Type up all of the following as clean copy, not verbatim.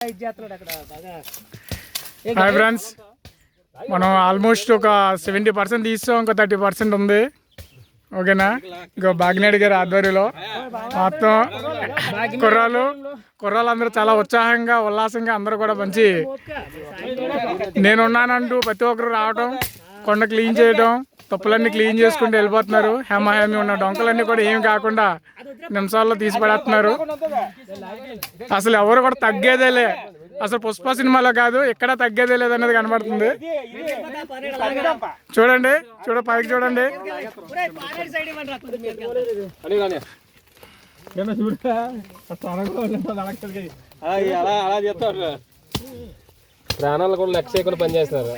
Hi friends, మనం almost ఒక 70% తీస్తాం, ఇంకో 30% ఉంది. ఓకేనా? ఇంకో బాగినేడు గారి ఆధ్వర్యంలో మొత్తం కుర్రాళ్ళు అందరూ చాలా ఉత్సాహంగా ఉల్లాసంగా అందరూ కూడా మంచి నేనున్నానంటూ ప్రతి ఒక్కరు రావటం, కొండ క్లీన్ చేయడం, తప్పులన్నీ క్లీన్ చేసుకుంటూ వెళ్ళిపోతున్నారు. హేమీ ఉన్న డొంకలన్నీ కూడా ఏమి కాకుండా నిమిషాల్లో తీసి పడేస్తున్నారు. అసలు ఎవరు కూడా తగ్గేదేలే, అసలు పుష్ప సినిమాలో కాదు ఎక్కడ తగ్గేదే లేదన్నది కనబడుతుంది. చూడండి, పైకి చూడండి. ప్రాణాలు కూడా లెక్క చేయకుండా పనిచేస్తున్నారు.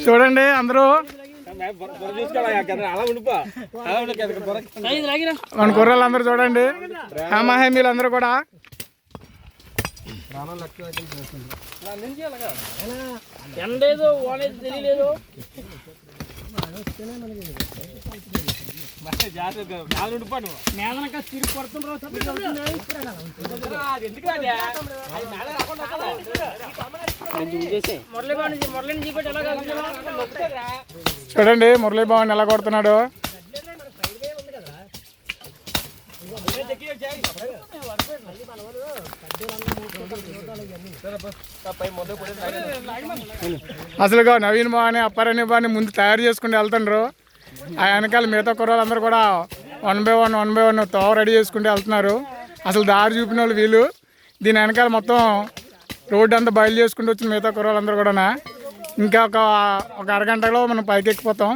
చూడండి అందరూ మన కుర్రాళ్ళు అందరూ చూడండి, హేమీలు అందరూ కూడా చూడండి మురళీ బాబు ఎలా కొడుతున్నాడు. అసలుగా నవీన్ బాబుని అప్పారాణి బాబుని ముందు తయారు చేసుకుని వెళ్తుండ్రు. ఆ వెనకాల మిగతా కుర్రాళ్ళు అందరూ కూడా వన్ బై వన్ తో రెడీ చేసుకుంటూ వెళ్తున్నారు. అసలు దారి చూపిన వాళ్ళు వీళ్ళు. దీని వెనకాల మొత్తం రోడ్డు అంతా బయలు చేసుకుంటూ వచ్చిన మిగతా కుర్రాళ్ళందరూ కూడా. ఇంకా ఒక అరగంటలో మనం పైకి ఎక్కిపోతాం.